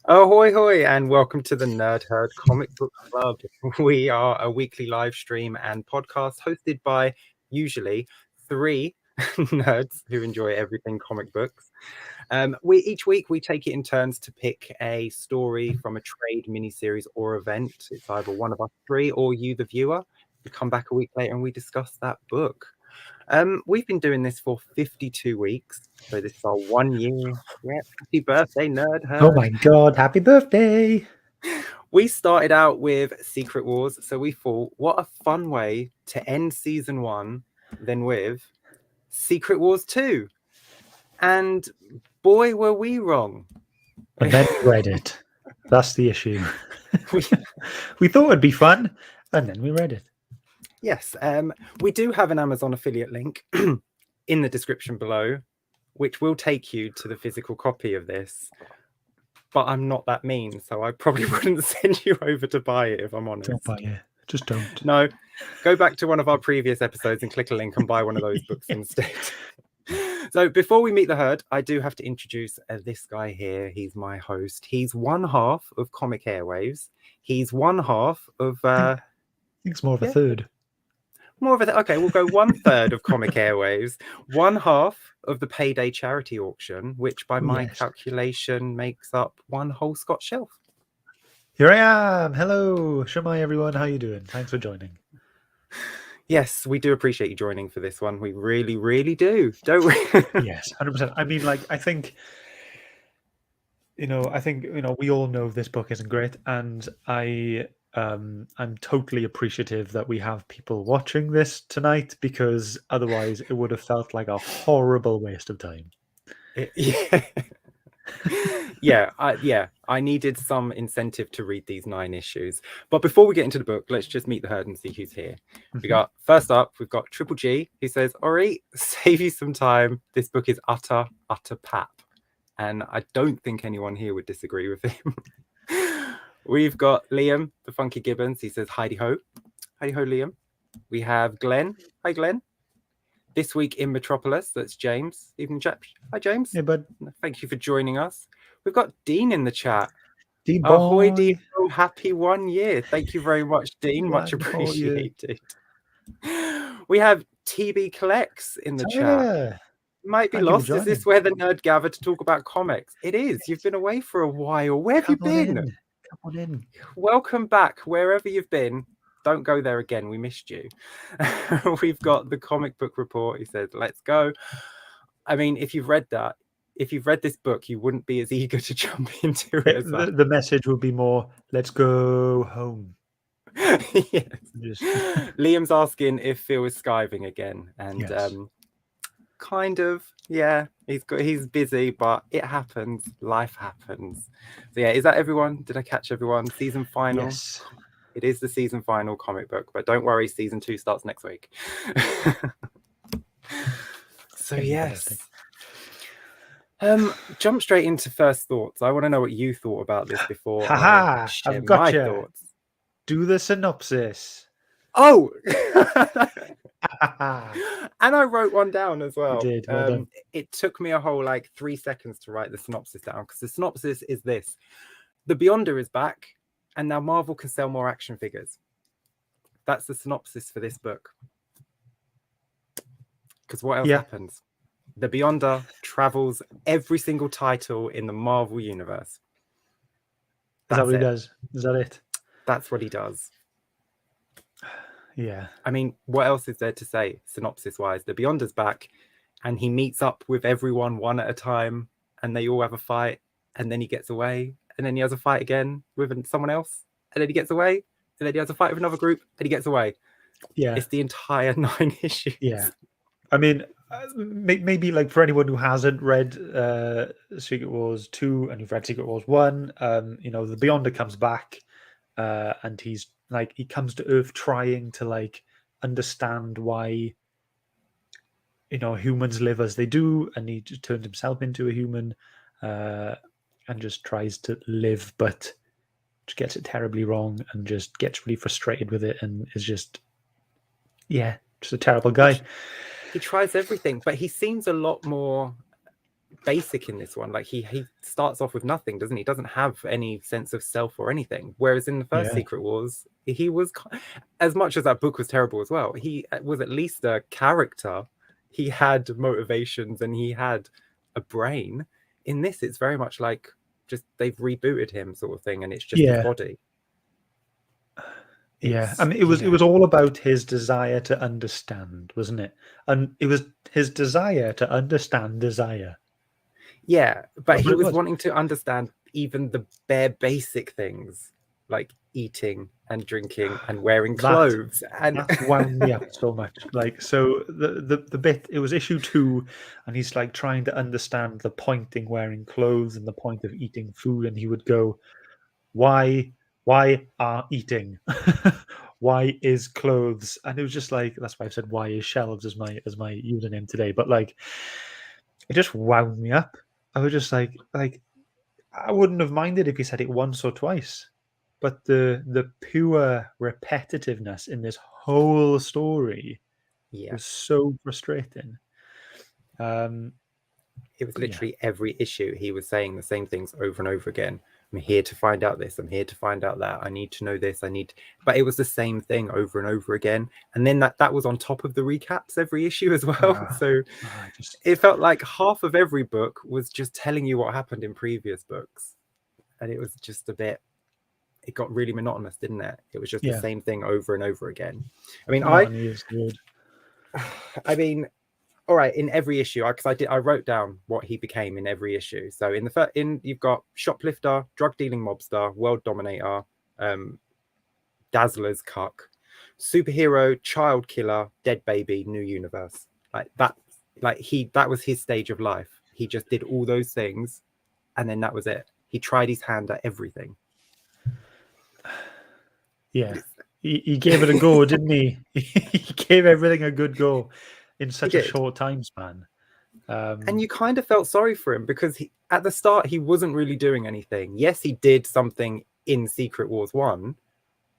Ahoy hoy and welcome to the Nerd Herd Comic Book Club. We are a weekly live stream and podcast hosted by usually three nerds who enjoy everything comic books. Each week we take it in turns to pick a story from a trade, miniseries, or event. It's either one of us three or you, the viewer. We come back a week later and we discuss that book. We've been doing this for 52 weeks, so this is our 1 year. Yeah, happy birthday, Nerd Herd. Oh my god, happy birthday! We started out with Secret Wars, so we thought, what a fun way to end season 1 than with Secret Wars 2. And boy, were we wrong. And then we read it. That's the issue. We thought it'd be fun, and then we read it. Yes, we do have an Amazon affiliate link in the description below, which will take you to the physical copy of this. But I'm not that mean, so I probably wouldn't send you over to buy it if I'm honest. Don't buy it. Just don't. No, go back to one of our previous episodes and click a link and buy one of those books instead. So before we meet the herd, I do have to introduce this guy here. He's my host. He's one half of Comic Airwaves. He's one half of... I think it's more of a third. More of a... Okay, we'll go 1/3 of Comic Airwaves. One half of the Payday charity auction, which by my calculation makes up one whole Scotch shelf. Here I am. Hello. Shemai, everyone. How you doing? Thanks for joining. Yes, we do appreciate you joining for this one. We really, really do, don't we? Yes, 100%. I mean, like, I think, we all know this book isn't great, and I'm totally appreciative that we have people watching this tonight, because otherwise it would have felt like a horrible waste of time. I needed some incentive to read these 9 issues. But before we get into the book, let's just meet the herd and see who's here. We got, first up, we've got Triple G, who says, Ori, save you some time. This book is utter pap. And I don't think anyone here would disagree with him. We've got Liam, the Funky Gibbons. He says, Heidi ho. Heidi ho, Liam. We have Glenn. Hi, Glenn. This week in Metropolis, that's James. Evening, chap. Hi, James. Yeah, bud. Thank you for joining us. We've got Dean in the chat. Dean, ahoy, Dean. Oh, happy 1 year. Thank you very much, Dean. Much One appreciated. We have TB Collects in the chat. Might be lost. Is this where the nerd gather to talk about comics? It is. You've been away for a while. Where have you been? Come on in. Welcome back, wherever you've been. Don't go there again. We missed you. We've got the comic book report. He said, let's go. I mean, if you've read this book, you wouldn't be as eager to jump into it as that. The message would be more, let's go home. Yes. Liam's asking if Phil is skiving again. And yes. Kind of, yeah. He's busy, but it happens. Life happens. So yeah, is that everyone? Did I catch everyone? Season final? Yes. It is the season final comic book, but don't worry, season 2 starts next week. So yes. Jump straight into first thoughts. I want to know what you thought about this before. Haha, I've got my thoughts. Do the synopsis. Oh, and I wrote one down as well. You did. Well done. It took me a whole 3 seconds to write the synopsis down, because the synopsis is this: the Beyonder is back, and now Marvel can sell more action figures. That's the synopsis for this book. Because what else happens? The Beyonder travels every single title in the Marvel universe. Is that what he does? Is that it? That's what he does. Yeah. I mean, what else is there to say, synopsis-wise? The Beyonder's back, and he meets up with everyone one at a time, and they all have a fight, and then he gets away, and then he has a fight again with someone else, and then he gets away, and then he has a fight with another group, and he gets away. Yeah. It's the entire 9 issues. Yeah. I mean, maybe for anyone who hasn't read Secret Wars 2 and you've read Secret Wars 1, the Beyonder comes back, and he's he comes to Earth trying to understand why humans live as they do, and he just turns himself into a human and just tries to live, but just gets it terribly wrong and just gets really frustrated with it, and is just a terrible guy. He tries everything, but he seems a lot more basic in this one. Like he starts off with nothing, doesn't he? He doesn't have any sense of self or anything. Whereas in the first Secret Wars, he was, as much as that book was terrible as well, he was at least a character. He had motivations and he had a brain. In this, it's very much like just they've rebooted him sort of thing, and it's just his body. I mean, it was all about his desire to understand, wasn't it? And it was his desire to understand desire. Yeah, but he was wanting to understand even the bare basic things, like eating and drinking and wearing clothes. And that wound me up so much. Like, so the bit, it was issue 2, and he's like trying to understand the point in wearing clothes and the point of eating food, and he would go, why are eating? Why is clothes? And it was just like, that's why I said why is shelves as my username today. But like, it just wound me up. I was just like I wouldn't have minded if he said it once or twice, but the pure repetitiveness in this whole story was so frustrating. It was literally every issue he was saying the same things over and over again. I'm here to find out this. I'm here to find out that. I need to know this. But it was the same thing over and over again. And then that was on top of the recaps every issue as well. It felt like half of every book was just telling you what happened in previous books. And it was just it got really monotonous, didn't it? It was just the same thing over and over again. I mean, all right, in every issue, because I wrote down what he became in every issue. So you've got shoplifter, drug dealing mobster, world dominator, dazzler's cuck, superhero, child killer, dead baby, new universe. Like that. That was his stage of life. He just did all those things, and then that was it. He tried his hand at everything. Yeah, he gave it a go, didn't he? He gave everything a good go in such a short time span. And you kind of felt sorry for him because at the start he wasn't really doing anything. Yes, he did something in Secret Wars 1,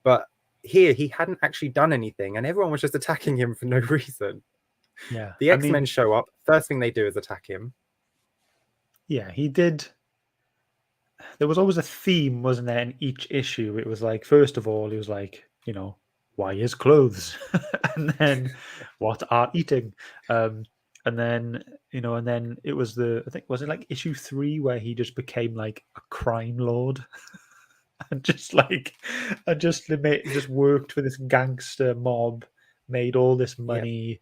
but here he hadn't actually done anything and everyone was just attacking him for no reason. Yeah. The X-Men show up, first thing they do is attack him. Yeah, he did. There was always a theme, wasn't there, in each issue? It was like, first of all, it was like, why is clothes? And then what are eating? And then, and then it was I think, was it like issue 3 where he just became like a crime lord? And just worked for this gangster mob, made all this money.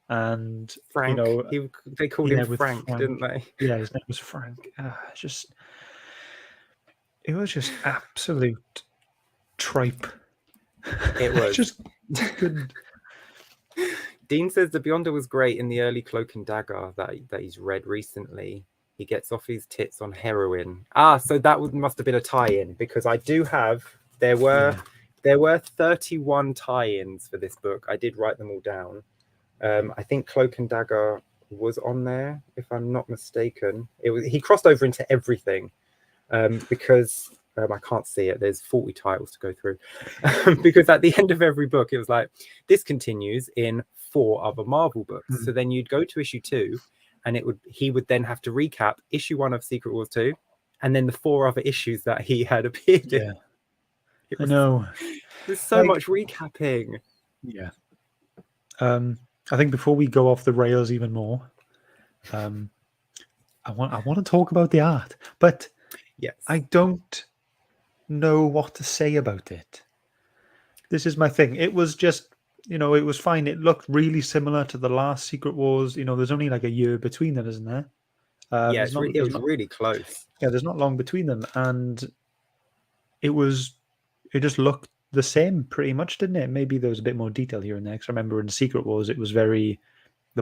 And Frank, they called him Frank, didn't they? Yeah, his name was Frank. It was just absolute tripe. It was just couldn't. Dean says the Beyonder was great in the early Cloak and Dagger that he's read recently. He gets off his tits on heroin. So that must have been a tie-in because I do have. There were 31 tie-ins for this book. I did write them all down. I think Cloak and Dagger was on there, if I'm not mistaken. He crossed over into everything because I can't see it. There's 40 titles to go through because at the end of every book, it was like this continues in 4 other Marvel books. So then you'd go to issue 2, and he would then have to recap issue 1 of Secret Wars 2, and then the 4 other issues that he had appeared in. I know. There's so much recapping. Yeah. I think before we go off the rails even more, I want to talk about the art, but yes, I don't know what to say about it. This is my thing. It was just, it was fine. It looked really similar to the last Secret Wars. There's only like a year between them, isn't there? It was really close. Yeah, there's not long between them, and it just looked the same pretty much, didn't it? Maybe there was a bit more detail here and there. Because I remember in Secret Wars, it was the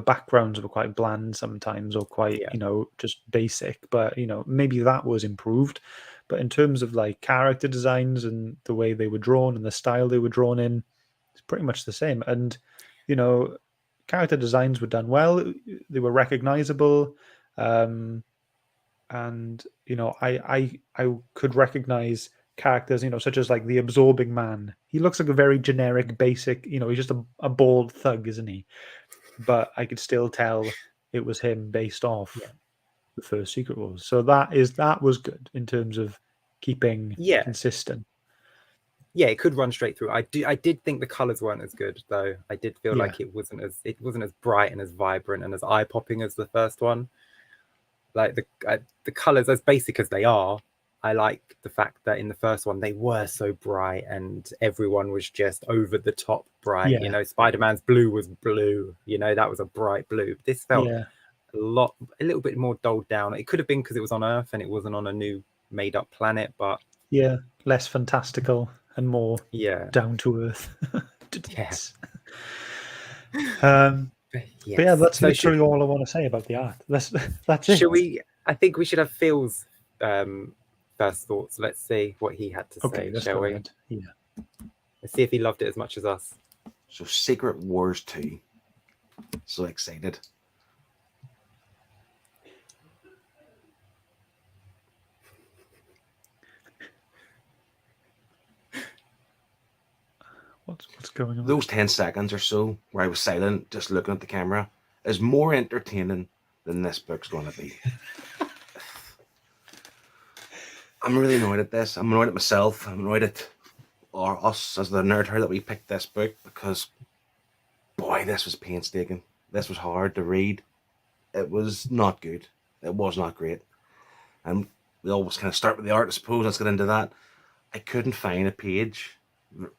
backgrounds were quite bland sometimes, or quite, just basic. But maybe that was improved. But in terms of like character designs and the way they were drawn and the style they were drawn in, it's pretty much the same. And character designs were done well. They were recognizable. And I could recognize characters, such as like the Absorbing Man. He looks like a very generic, basic, he's just a bald thug, isn't he? But I could still tell it was him based off the first Secret Wars. So that was good in terms of keeping consistent. Yeah, it could run straight through. I did think the colors weren't as good though. I did feel like it wasn't as bright and as vibrant and as eye popping as the first one. Like the colors, as basic as they are, I like the fact that in the first one they were so bright and everyone was just over the top bright. Yeah. You know, Spider-Man's blue was blue. You know, that was a bright blue. This felt a little bit more dulled down. It could have been because it was on Earth and it wasn't on a new made up planet, but less fantastical and more down to earth. Yes. But yeah, that's literally all I want to say about the art. That's it. Should we? I think we should have Phil's first thoughts. Let's see what he had to say, shall we? Yeah. Let's see if he loved it as much as us. So Secret Wars 2. So excited. What's going on? Those 10 seconds or so where I was silent, just looking at the camera, is more entertaining than this book's going to be. I'm really annoyed at this. I'm annoyed at myself. I'm annoyed at us as the nerd herd that we picked this book because, boy, this was painstaking. This was hard to read. It was not good. It was not great. And we always kind of start with the art, I suppose. Let's get into that. I couldn't find a page.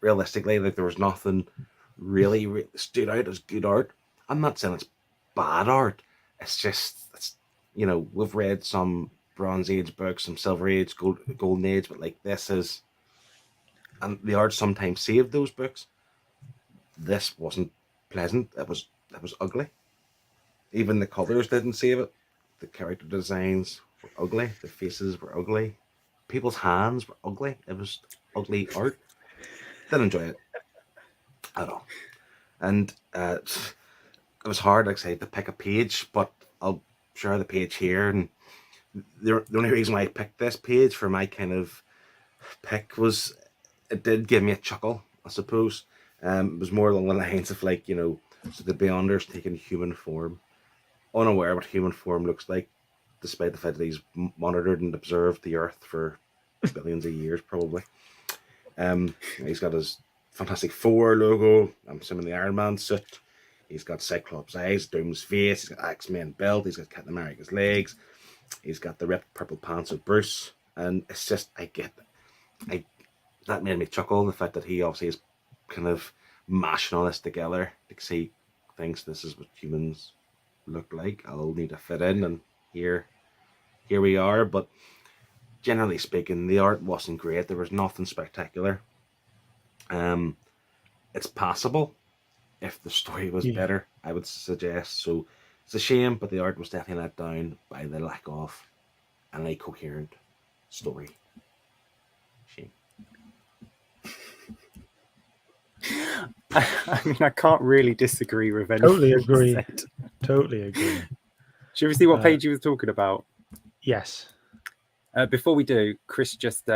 Realistically, like there was nothing really stood out as good art. I'm not saying it's bad art. It's just, we've read some Bronze Age books, some Silver Age, Golden Age, but like this is, and the art sometimes saved those books. This wasn't pleasant. It was ugly. Even the colors didn't save it. The character designs were ugly. The faces were ugly. People's hands were ugly. It was ugly art. Didn't enjoy it at all. And it was hard, like I say, to pick a page, but I'll share the page here. And the only reason why I picked this page for my kind of pick was it did give me a chuckle, I suppose. It was more along the lines of like, so the Beyonders taking human form, unaware what human form looks like, despite the fact that he's monitored and observed the Earth for billions of years, probably. He's got his Fantastic Four logo. I'm assuming the Iron Man suit. He's got Cyclops eyes, Doom's face. He's got X-Men belt. He's got Captain America's legs. He's got the ripped purple pants of Bruce. And it's just, that made me chuckle. The fact that he obviously is kind of mashing all this together to see thinks this is what humans look like. I'll need to fit in, and here we are. But generally speaking, the art wasn't great. There was nothing spectacular. It's passable if the story was better, I would suggest. So it's a shame, but the art was definitely let down by the lack of a coherent story. Shame. I mean, I can't really disagree with anything. Totally agree. Should we see what page he was talking about? Yes. Before we do, Chris just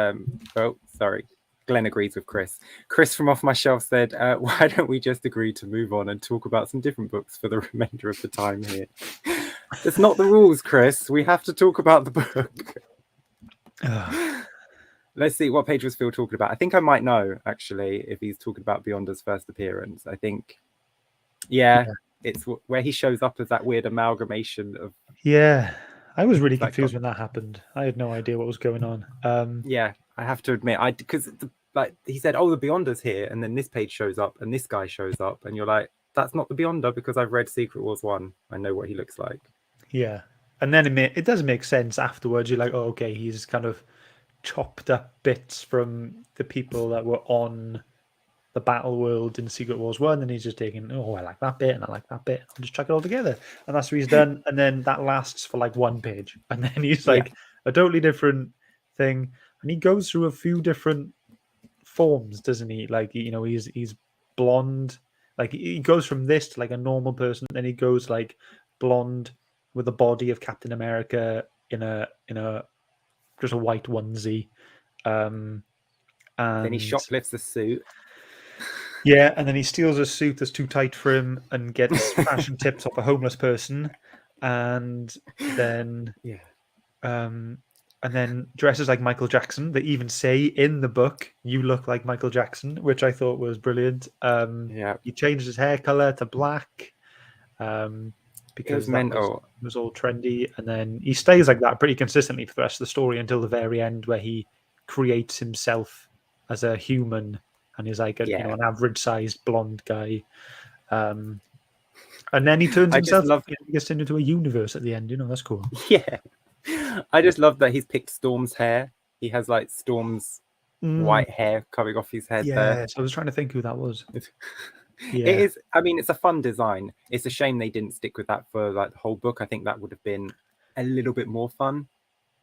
Glenn agrees with Chris. Chris from Off My Shelf said, why don't we just agree to move on and talk about some different books for the remainder of the time here? That's not the rules, Chris. We have to talk about the book. Let's see, what page was Phil talking about? I think I might know, actually, if he's talking about Beyonder's first appearance. I think, it's where he shows up as that weird amalgamation of... Yeah, I was really confused when that happened. I had no idea what was going on. I have to admit, because he said, "Oh, the Beyonder's here," and then this page shows up, and this guy shows up, and you're like, "That's not the Beyonder," because I've read Secret Wars 1. I know what he looks like. Yeah, and then it does make sense afterwards. You're like, "Oh, okay, he's kind of chopped up bits from the people that were on the battle world in Secret Wars 1, and he's just taking, oh, I like that bit, and I like that bit. I'll just chuck it all together." And that's what he's done. And then that lasts for like one page. And then he's like a totally different thing. And he goes through a few different forms, doesn't he? Like, he's blonde. Like, he goes from this to like a normal person. Then he goes like blonde with the body of Captain America in a just a white onesie. And then he shoplifts a suit. Yeah, and then he steals a suit that's too tight for him and gets fashion tips off a homeless person. And then and then dresses like Michael Jackson. They even say in the book, "You look like Michael Jackson," which I thought was brilliant. Yeah, He changed his hair color to black it because was mental. was all trendy, and then he stays like that pretty consistently for the rest of the story until the very end, where he creates himself as a human and is like Yeah. an average-sized blonde guy. And then he turns I just himself. love- He gets turned into a universe at the end. That's cool. Yeah, I just love that he's picked Storm's hair. He has like Storm's white hair coming off his head there. Yes, I was trying to think who that was. Yeah. It is. I mean, it's a fun design. It's a shame they didn't stick with that for like the whole book. I think that would have been a little bit more fun.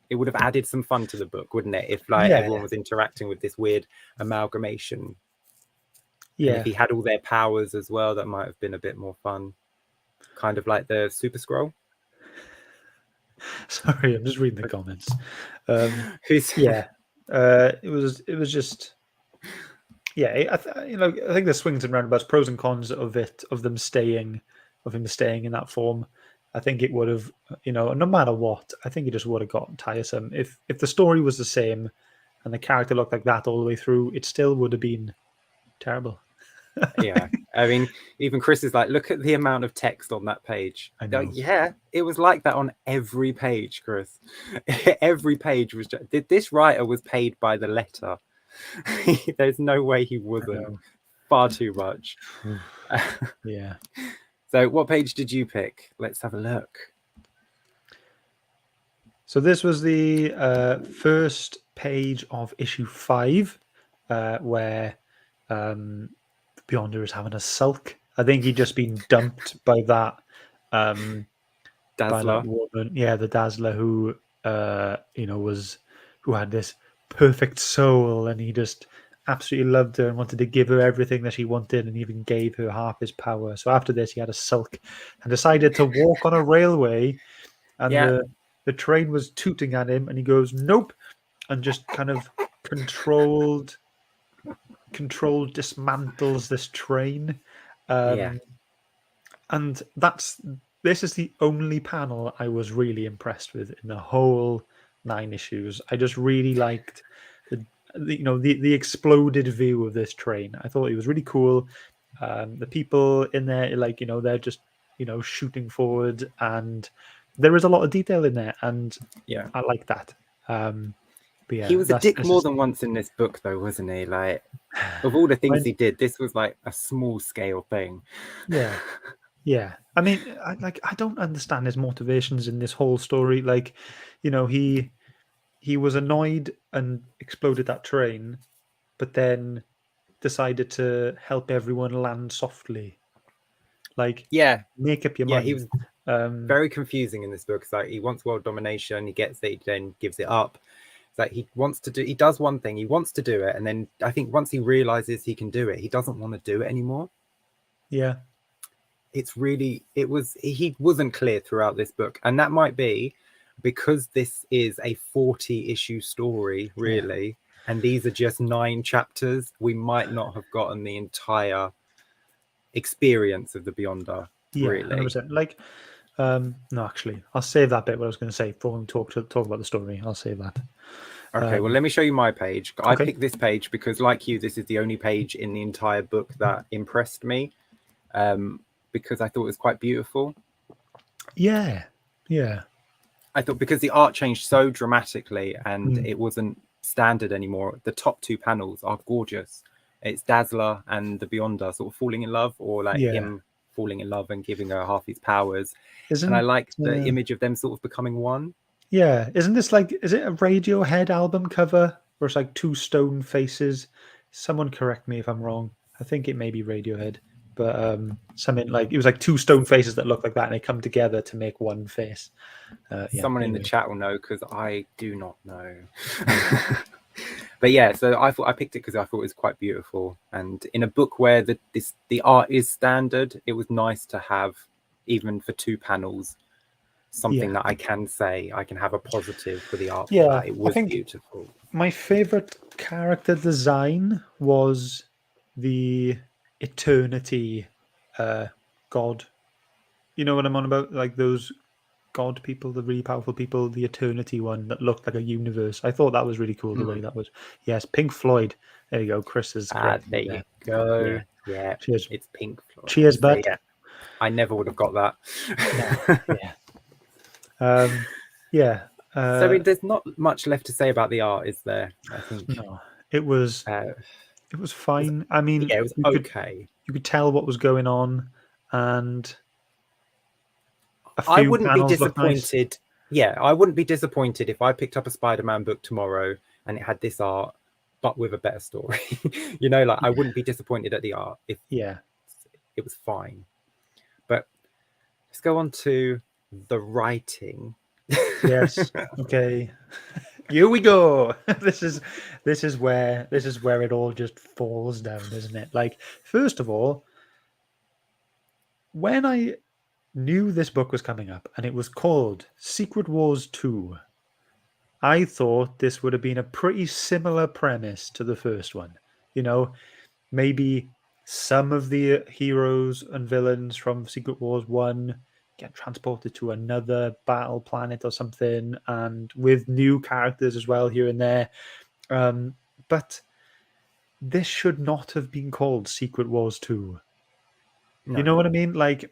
It would have added some fun to the book, wouldn't it? If like everyone was interacting with this weird amalgamation. Yeah. And if he had all their powers as well, that might have been a bit more fun. Kind of like the Super Scroll. Sorry, I'm just reading the comments. Who's Yeah, it was just. Yeah, I think there's swings and roundabouts, pros and cons of him staying in that form. I think it would have, no matter what, I think it just would have gotten tiresome. If the story was the same and the character looked like that all the way through, it still would have been terrible. Yeah, I mean, even Chris is like, look at the amount of text on that page. I know. Like, yeah, it was like that on every page, Chris. Every page was just, this writer was paid by the letter. There's no way he wasn't. Far too much. Yeah. So what page did you pick? Let's have a look. So this was the first page of issue 5, where Beyonder is having a sulk. I think he'd just been dumped by that Dazzler. by that woman. Yeah, the Dazzler who who had this perfect soul, and he just absolutely loved her and wanted to give her everything that she wanted, and even gave her half his power. So after this, he had a sulk and decided to walk on a railway, and the train was tooting at him, and he goes, "Nope," and just kind of controlled dismantles this train. And this is the only panel I was really impressed with in the whole 9 issues. I just really liked the exploded view of this train. I thought it was really cool. The people in there, they're just shooting forward, and there is a lot of detail in there, and I like that. But yeah, he was a dick more than once in this book, though, wasn't he? Like, of all the things he did, this was like a small scale thing. Yeah. I mean, I don't understand his motivations in this whole story. Like, he was annoyed and exploded that train, but then decided to help everyone land softly. Like, make up your mind. He was very confusing in this book. It's like he wants world domination, he gets it, then gives it up. That he does one thing, he wants to do it, and then I think once he realizes he can do it, he doesn't want to do it anymore. He wasn't clear throughout this book, and that might be because this is a 40-issue story, really, and these are just 9 chapters. We might not have gotten the entire experience of the Beyonder. Really, 100%. Like, no, actually, I'll save that bit. What I was going to say before we talk about the story. I'll save that. Okay, well, let me show you my page. I picked this page because, like you, this is the only page in the entire book that impressed me, because I thought it was quite beautiful. Yeah. I thought because the art changed so dramatically and it wasn't standard anymore. The top 2 panels are gorgeous. It's Dazzler and the Beyonder sort of falling in love, or like him falling in love and giving her half his powers. And I like the image of them sort of becoming one. Yeah, isn't this is it a Radiohead album cover where it's like 2 stone faces? Someone correct me if I'm wrong. I think it may be Radiohead, but something like it was like 2 stone faces that look like that, and they come together to make one face. Someone in the chat will know because I do not know. But yeah, so I picked it because I thought it was quite beautiful, and in a book where the art is standard, it was nice to have, even for 2 panels, something that I can say I can have a positive for the art. Yeah, it was beautiful. My favorite character design was the Eternity god. You know what I'm on about? Like those god people, the really powerful people, the Eternity one that looked like a universe. I thought that was really cool the way that was. Yes, Pink Floyd. There you go. Chris is correct. There you go. Yeah, Cheers. it's Pink Floyd. Cheers, So, bud. yeah, I never would have got that. Yeah. So there's not much left to say about the art, is there? I think No, it was fine. I mean, yeah, it was okay. You could tell what was going on, and I wouldn't be panels looked nice. disappointed. Yeah, I wouldn't be disappointed if I picked up a Spider-Man book tomorrow and it had this art, but with a better story. You know, like I wouldn't be disappointed at the art if it was fine. But let's go on to the writing. Yes. Okay. Here we go. This is where it all just falls down, isn't it? Like, first of all, when I knew this book was coming up and it was called Secret Wars 2, I thought this would have been a pretty similar premise to the first one. You know, maybe some of the heroes and villains from Secret Wars 1 get transported to another battle planet or something, and with new characters as well here and there. But this should not have been called Secret Wars 2. No. You know what I mean? Like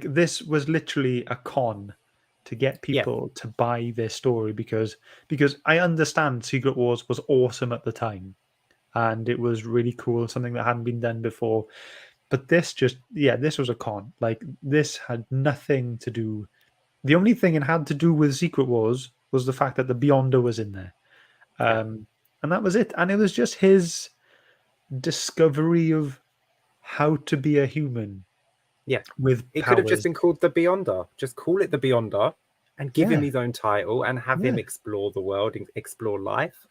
this was literally a con to get people to buy this story because I understand Secret Wars was awesome at the time and it was really cool, something that hadn't been done before. But this this was a con. Like, this had nothing to do. The only thing it had to do with Secret Wars was the fact that the Beyonder was in there. And that was it. And it was just his discovery of how to be a human. Yeah. With it could have just been called the Beyonder. Just call it the Beyonder and give him his own title and have him explore the world and explore life.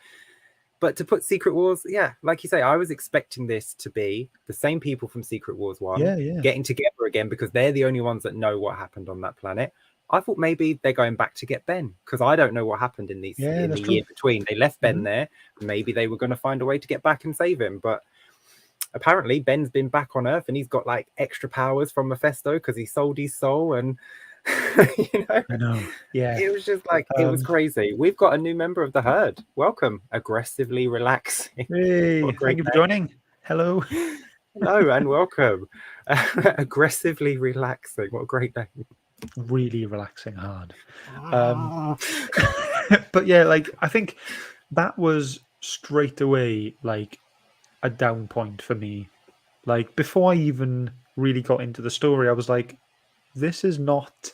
But to put Secret Wars, like you say, I was expecting this to be the same people from Secret Wars 1 getting together again because they're the only ones that know what happened on that planet. I thought maybe they're going back to get Ben because I don't know what happened in the year between. They left Ben there. Maybe they were going to find a way to get back and save him. But apparently Ben's been back on Earth and he's got like extra powers from Mephisto because he sold his soul and... you know? I know. Yeah. It was just like it was crazy. We've got a new member of the herd. Welcome. Aggressively relaxing. Hey, thank you for joining. Hello. Hello and welcome. Aggressively relaxing. What a great name. Really relaxing hard. But yeah, like I think that was straight away like a down point for me. Like before I even really got into the story, I was like, this is not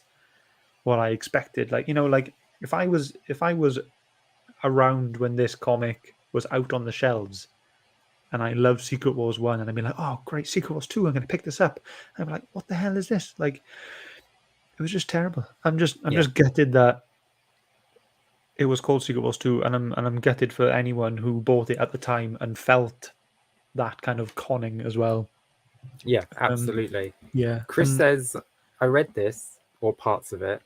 what I expected. Like, you know, like if I was around when this comic was out on the shelves and I loved Secret Wars 1 and I'd be like, oh great, Secret Wars 2, I'm gonna pick this up. And I'm like, what the hell is this? Like, it was just terrible. I'm just gutted that it was called Secret Wars 2, and I'm gutted for anyone who bought it at the time and felt that kind of conning as well. Yeah, absolutely. Chris Chris says, I read this, or parts of it,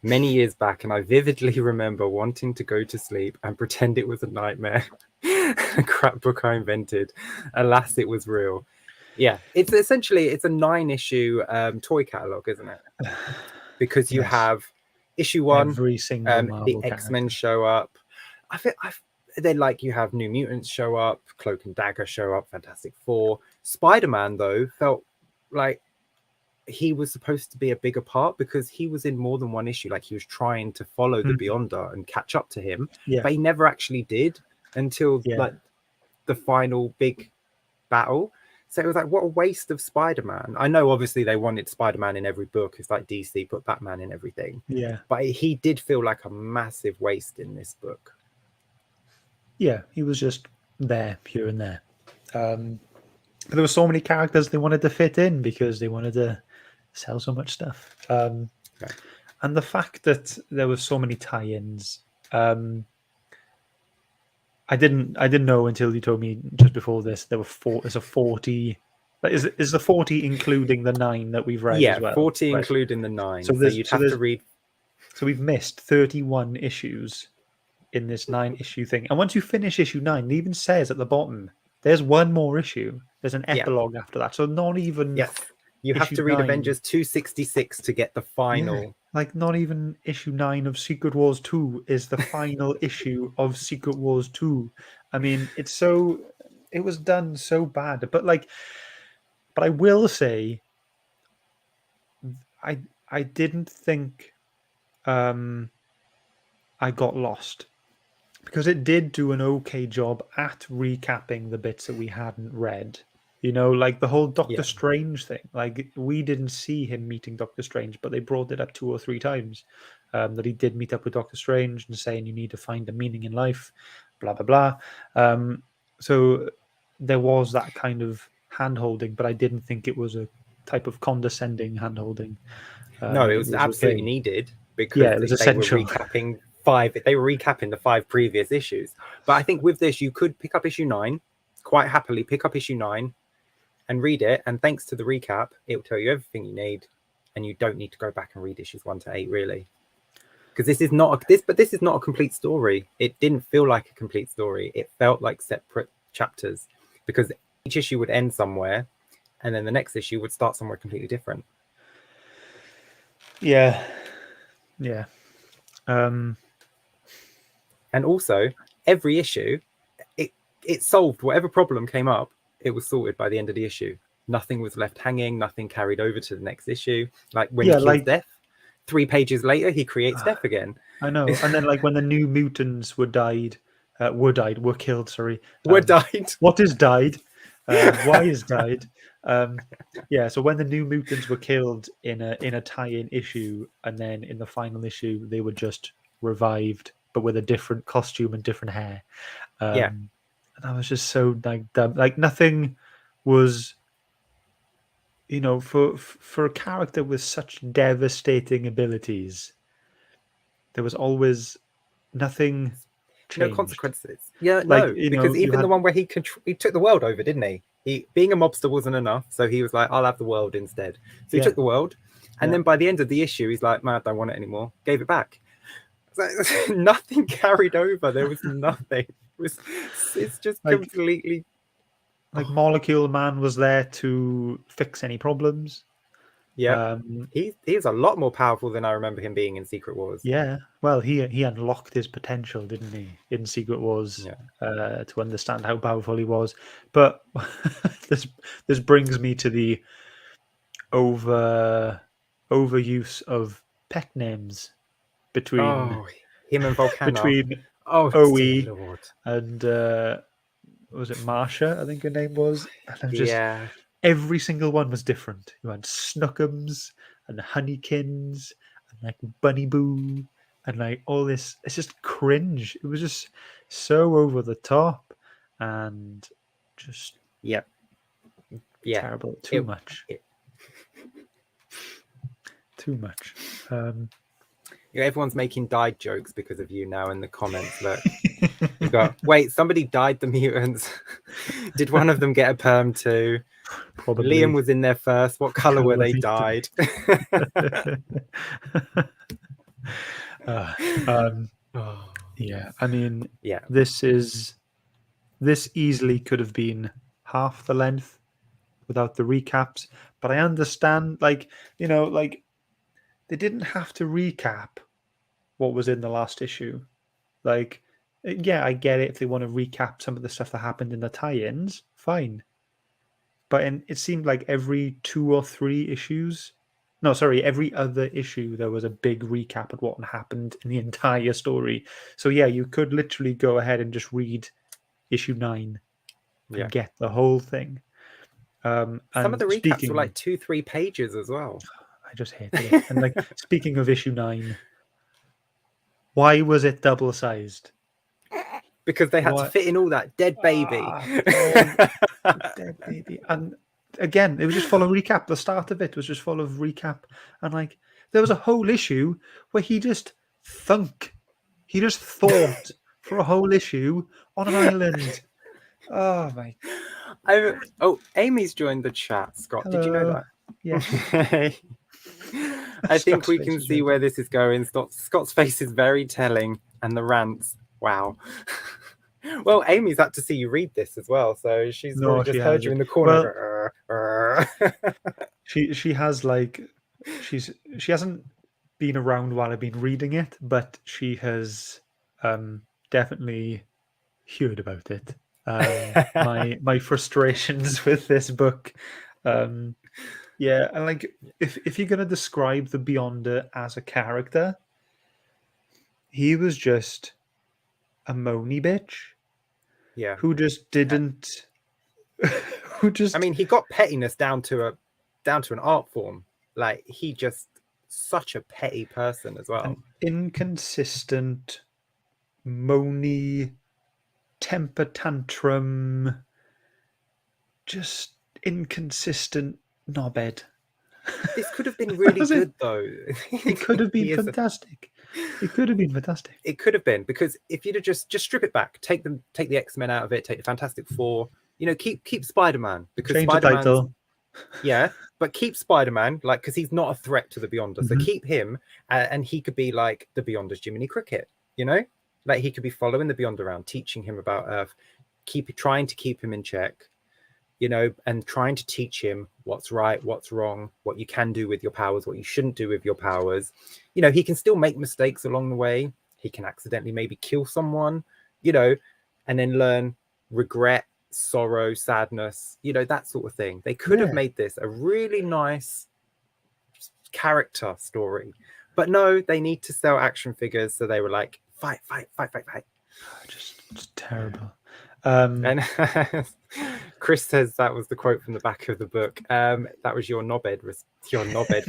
many years back, and I vividly remember wanting to go to sleep and pretend it was a nightmare. A crap book I invented. Alas, it was real. Yeah, it's essentially a 9-issue toy catalog, isn't it? Because you have issue 1, every single the X-Men show up. Then like you have New Mutants show up, Cloak and Dagger show up, Fantastic Four. Spider-Man though felt like he was supposed to be a bigger part because he was in more than one issue. Like he was trying to follow the Beyonder and catch up to him, but he never actually did until like the final big battle. So it was like, what a waste of Spider-Man. I know obviously they wanted Spider-Man in every book. It's like DC put Batman in everything. Yeah. But he did feel like a massive waste in this book. Yeah, he was just there, here and there. But there were so many characters they wanted to fit in because they wanted to sell so much stuff. And the fact that there were so many tie-ins, I didn't know until you told me just before this there were 40. Is the 40 including the 9 that we've read as well? 40 including the 9. So you'd have to read. So we've missed 31 issues in this 9-issue thing. And once you finish issue 9, it even says at the bottom, there's one more issue. There's an epilogue after that. So not even... Yes. You have to read 9. Avengers 266 to get the final Like, not even issue 9 of Secret Wars 2 is the final issue of Secret Wars 2. I mean, it was done so bad. But I will say, I didn't think I got lost, because it did do an okay job at recapping the bits that we hadn't read. You know, like the whole Doctor Strange thing. Like, we didn't see him meeting Doctor Strange, but they brought it up 2 or 3 times, that he did meet up with Doctor Strange and saying you need to find a meaning in life, blah blah blah. So there was that kind of hand holding, but I didn't think it was a type of condescending hand holding. No, it was absolutely okay. needed, because Yeah, it was they were essential. recapping the 5 previous issues. But I think with this, you could pick up issue 9, quite happily pick up issue 9 and read it. And thanks to the recap, it will tell you everything you need, and you don't need to go back and read issues 1 to 8 really. Because this is not a complete story. It didn't feel like a complete story. It felt like separate chapters, because each issue would end somewhere, and then the next issue would start somewhere completely different. Yeah. And also, every issue, it solved whatever problem came up. It was sorted by the end of the issue. Nothing was left hanging. Nothing carried over to the next issue. Like when he kills Death, 3 pages later, he creates Death again. I know. And then, like, when the new mutants were killed. Sorry, died. What is died? Why is died? Yeah. So when the new mutants were killed in a tie-in issue, and then in the final issue they were just revived, but with a different costume and different hair. And that was just so like dumb. Like, nothing was, you know, for a character with such devastating abilities, there was always nothing changed. No consequences. Yeah, like, no, because even the one where he took the world over, didn't he? Being a mobster wasn't enough, so he was like, I'll have the world instead. So he took the world, and then by the end of the issue, he's like, man, I don't want it anymore. Gave it back. So nothing carried over. There was nothing. It's just completely. Like, Molecule Man was there to fix any problems. Yeah, he's a lot more powerful than I remember him being in Secret Wars. Yeah, well, he unlocked his potential, didn't he, in Secret Wars, to understand how powerful he was. But this brings me to the overuse of pet names between him and Volcano. Between OE and was it Marsha? I think her name was. And I'm just every single one was different. You had Snookums and Honeykins and like Bunny Boo and like all this. It's just cringe. It was just so over the top and just terrible. Too much. Too much. Everyone's making died jokes because of you now in the comments. Look, you've got somebody died the mutants. Did one of them get a perm too? Probably. Liam was in there first. What color were they dyed? Yeah, I mean, this easily could have been half the length without the recaps, but I understand, like, you know, like, they didn't have to recap what was in the last issue. Like, yeah, I get it if they want to recap some of the stuff that happened in the tie-ins, fine. But it seemed like every 2 or 3 issues, every other issue, there was a big recap of what happened in the entire story. So yeah, you could literally go ahead and just read issue 9 and get the whole thing. Some of the recaps were like 2-3 pages as well. I just hated it. And like, speaking of issue 9, why was it double-sized? Because they had to fit in all that dead baby. Dead baby. And again, it was just full of recap. The start of it was just full of recap. And like, there was a whole issue where he just thought for a whole issue on an island. Oh my. Amy's joined the chat, Scott. Hello. Did you know that? Yeah. I think we can see where this is going. Scott's face is very telling, and the rants. Wow. Well, Amy's had to see you read this as well, so she's just heard you in the corner. Well, she has like she hasn't been around while I've been reading it, but she has definitely heard about it. My frustrations with this book. Yeah, and like if you're gonna describe the Beyonder as a character, he was just a moany bitch Yeah. who just didn't who just I mean, he got pettiness down to an art form. Like, he just such a petty person as well. an inconsistent, moany, temper tantrum, just inconsistent knobhead. This could have been really Was it? good, though. It could have been fantastic. It could have been fantastic. It could have been, because if you'd have just strip it back, take the X-Men out of it, take the Fantastic Four, keep Spider-Man, because Change the Spider-Man's title. yeah, but keep Spider-Man, like, because he's not a threat to the Beyonder. So Mhm. keep him, and he could be like the Beyonder's Jiminy Cricket, like he could be following the Beyonder around, teaching him about Earth, trying to keep him in check, and trying to teach him what's right, what's wrong, what you can do with your powers, what you shouldn't do with your powers. He can still make mistakes along the way. He can accidentally maybe kill someone, and then learn regret, sorrow, sadness, that sort of thing. They could have made this a really nice character story, but no, they need to sell action figures, so they were like, fight. Just terrible. And Chris says that was the quote from the back of the book. That was your knobhead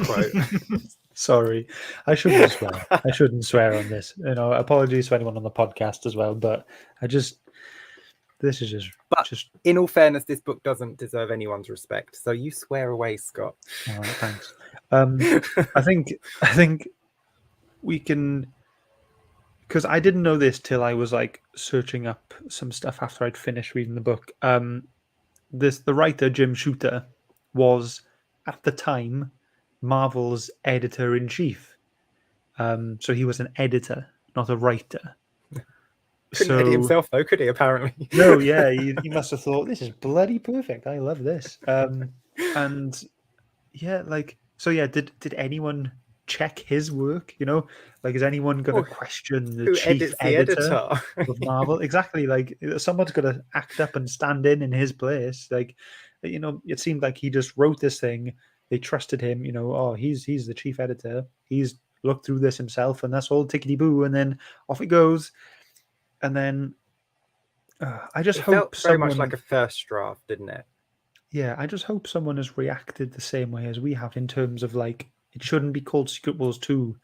quote. Sorry, I shouldn't swear. I shouldn't swear on this. Apologies to anyone on the podcast as well, but this is just. In all fairness, this book doesn't deserve anyone's respect. So you swear away, Scott. All right, thanks. I think we can, because I didn't know this till I was like searching up some stuff after I'd finished reading the book. The writer Jim Shooter was at the time Marvel's editor-in-chief. So he was an editor, not a writer. Couldn't edit himself though, could he? Apparently. No, yeah, he must have thought, this is bloody perfect. I love this. And yeah, did anyone check his work? Like, is anyone going to question the chief editor of Marvel? Exactly. Like, someone's got to act up and stand in his place. Like, it seemed like he just wrote this thing. They trusted him. He's the chief editor. He's looked through this himself, and that's all tickety boo. And then off it goes. And then I just hope felt very much like a first draft, didn't it? Yeah, I just hope someone has reacted the same way as we have, in terms of, like, it shouldn't be called Secret Wars 2.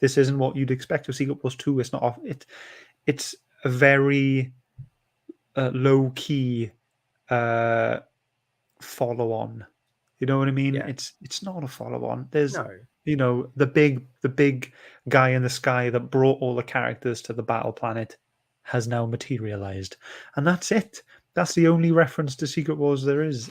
This isn't what you'd expect of Secret Wars 2. It's not off. It's a very low key follow on. You know what I mean? Yeah. It's not a follow on. There's no. The big guy in the sky that brought all the characters to the battle planet has now materialized, and that's it. That's the only reference to Secret Wars there is.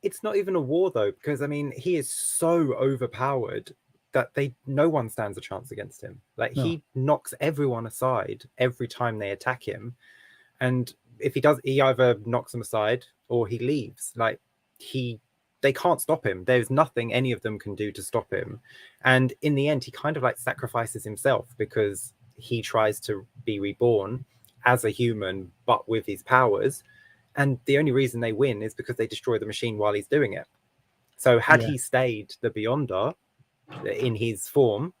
It's not even a war though, because I mean, he is so overpowered that no one stands a chance against him. Like, he knocks everyone aside every time they attack him, and if he does, he either knocks them aside or he leaves. Like, they can't stop him. There's nothing any of them can do to stop him, and in the end, he kind of like sacrifices himself, because he tries to be reborn as a human but with his powers, and the only reason they win is because they destroy the machine while he's doing it. So had he stayed the Beyonder in his form,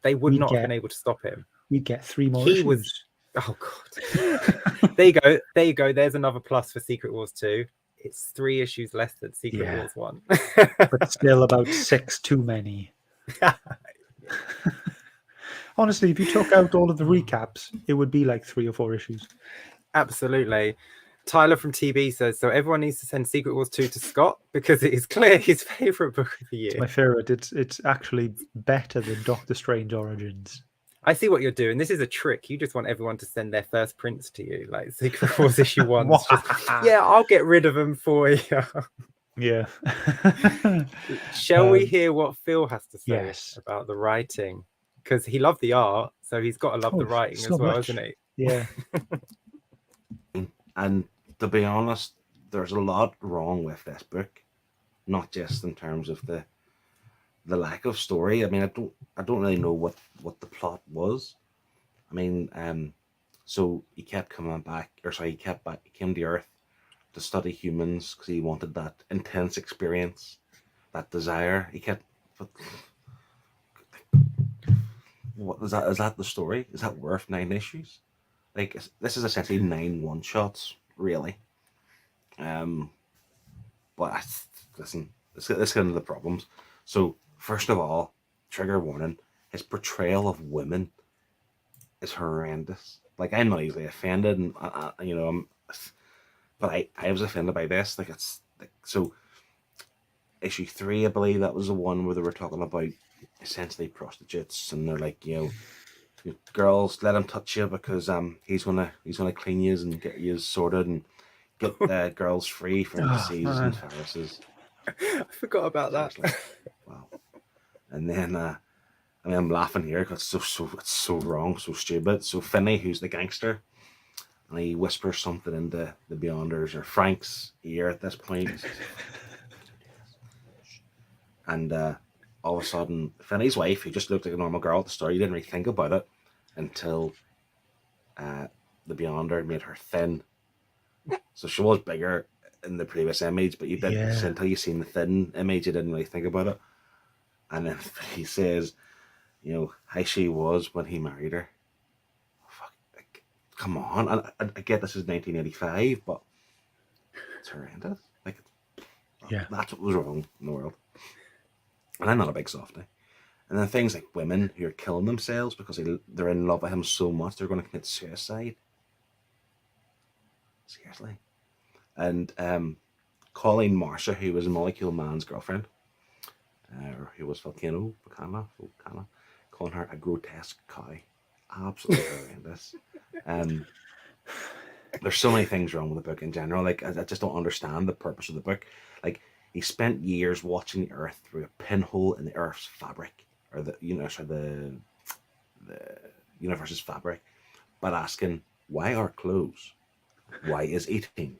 they would not have been able to stop him. We'd get 3 more issues. Oh god. There you go, there's another plus for Secret Wars 2. It's 3 issues less than Secret Wars 1. But still about 6 too many. Honestly, if you took out all of the recaps, it would be like 3 or 4 issues. Absolutely. Tyler from TB says, so everyone needs to send Secret Wars 2 to Scott, because it is clear his favourite book of the year. It's my favourite. It's actually better than Doctor Strange Origins. I see what you're doing. This is a trick. You just want everyone to send their first prints to you, like Secret Wars issue 1. Yeah, I'll get rid of them for you. Yeah. Shall we hear what Phil has to say yes. about the writing? Because he loved the art, so he's got to love the writing as well, hasn't he? Yeah. And to be honest, there's a lot wrong with this book, not just in terms of the the lack of story. I mean, I don't really know what the plot was. I mean, so he kept coming back, or sorry, he came to Earth to study humans because he wanted that intense experience, that desire. He kept. What is that? Is that the story? Is that worth 9 issues? Like, this is essentially 9 one-shots, really. But listen, let's get into the problems. So, first of all, trigger warning: his portrayal of women is horrendous. Like, I'm not easily offended, and but I was offended by this. Like, it's like, so. Issue 3, I believe that was the one where they were talking about essentially prostitutes, and they're like, girls, let him touch you because he's gonna clean you and get you sorted and get girls free from diseases and viruses. I forgot about that. Wow. And then I'm laughing here because it's so wrong, so stupid. So Finney, who's the gangster, and he whispers something into the Beyonders or Frank's ear at this point. And all of a sudden, Finney's wife, who just looked like a normal girl at the start, you didn't really think about it until the Beyonder made her thin. So she was bigger in the previous image, but you didn't until you seen the thin image, you didn't really think about it. And then he says, how she was when he married her. Fuck, like, come on! I get this is 1985, but it's horrendous. Like, that's what was wrong in the world. And I'm not a big softie. And then things like women who are killing themselves because they're in love with him so much they're going to commit suicide. Seriously. And Colleen Marcia, who was Molecule Man's girlfriend, who was Volcano, calling her a grotesque cow. Absolutely horrendous. There's so many things wrong with the book in general. Like, I just don't understand the purpose of the book. Like, he spent years watching the Earth through a pinhole in the Earth's fabric, or the universe's fabric, but asking, why our clothes? Why is eating?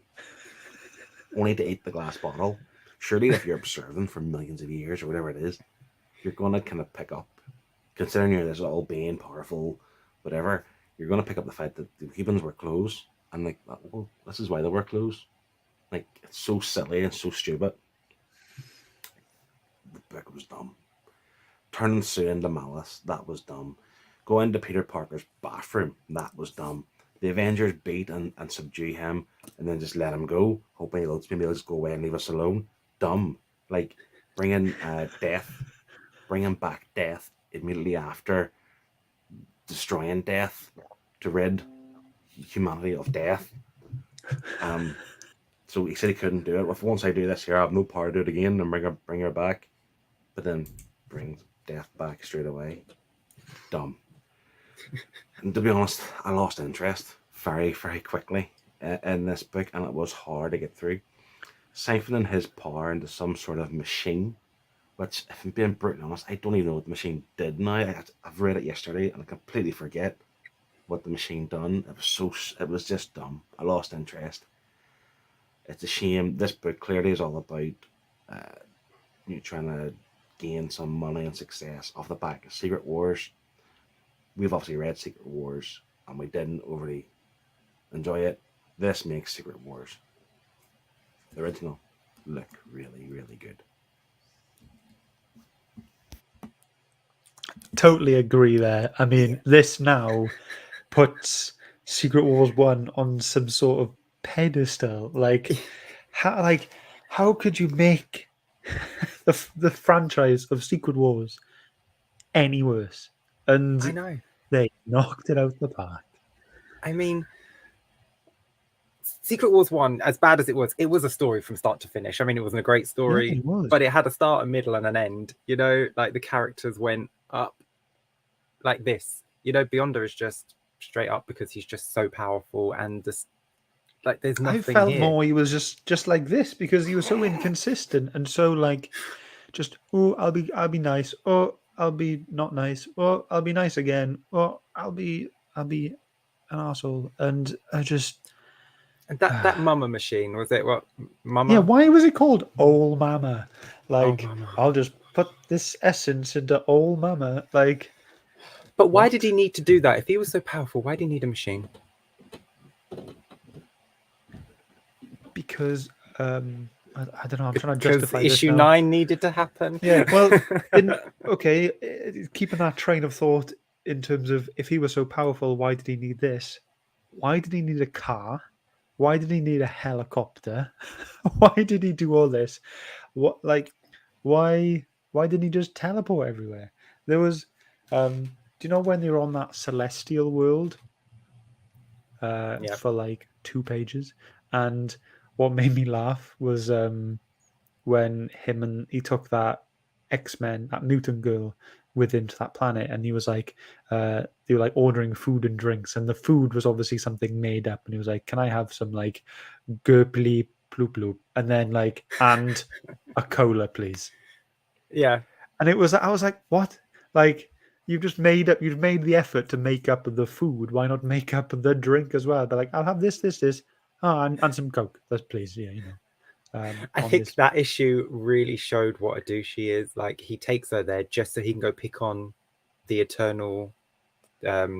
Only to eat the glass bottle. Surely if you're observing for millions of years or whatever it is, you're going to kind of pick up, considering you're this all being powerful, whatever, you're going to pick up the fact that the humans wear clothes, and like, well, this is why they wear clothes. Like, it's so silly and so stupid. The book was dumb. Turning Sue into Malice, that was dumb. Going to Peter Parker's bathroom, that was dumb. The Avengers beat and subdue him and then just let him go, hoping he'll just go away and leave us alone. Dumb. Like, bringing back Death immediately after destroying Death to rid humanity of Death. So he said he couldn't do it. If once I do this here, I have no power to do it again and bring her back. But then brings Death back straight away. Dumb. And to be honest, I lost interest very, very quickly in this book, and it was hard to get through. Siphoning his power into some sort of machine, which, if I'm being brutally honest, I don't even know what the machine did now. I've read it yesterday and I completely forget what the machine done. It was just dumb. I lost interest. It's a shame. This book clearly is all about trying to gain some money and success off the back of Secret Wars. We've obviously read Secret Wars and we didn't overly enjoy it. This makes Secret Wars, the original, look really, really good. Totally agree there. I mean, this now puts Secret Wars 1 on some sort of pedestal. Like, how could you make the franchise of Secret Wars any worse? And I know. They knocked it out the park. I mean, Secret Wars 1, as bad as it was a story from start to finish. I mean, it wasn't a great story, Yeah, it was. but it had a start, a middle, and an end. Like the characters went up like this. Beyonder is just straight up because he's just so powerful, and just like there's nothing. I felt here. more he was just like this because he was so inconsistent and so like just I'll be nice, I'll be not nice, I'll be nice again, I'll be an arsehole. And I just and that mama machine, was it what mama? Yeah, why was it called Old Mama? Like, Mama. I'll just put this essence into all mama. Like, But why What? did he need to do that? If he was so powerful, why did he need a machine? because I don't know. I'm trying to Because justify this issue now. 9 needed to happen. Yeah, well, okay, keeping that train of thought in terms of if he was so powerful, why did he need this? Why did he need a car? Why did he need a helicopter? Why did he do all this? What, like, why didn't he just teleport everywhere? There was, do you know when they were on that celestial world Yeah. for like 2 pages? And what made me laugh was when he took that X-Men, that mutant girl, with him to that planet, and he was like, they were like ordering food and drinks, and the food was obviously something made up, and he was like, "Can I have some like gurply bloop bloop?" And then like, and a cola, please. Yeah. And it was, I was like, what? Like, you've made the effort to make up the food. Why not make up the drink as well? But like, I'll have this, and some Coke, that's please, yeah, you know. I think that issue really showed what a douche he is. Like, he takes her there just so he can go pick on the eternal, what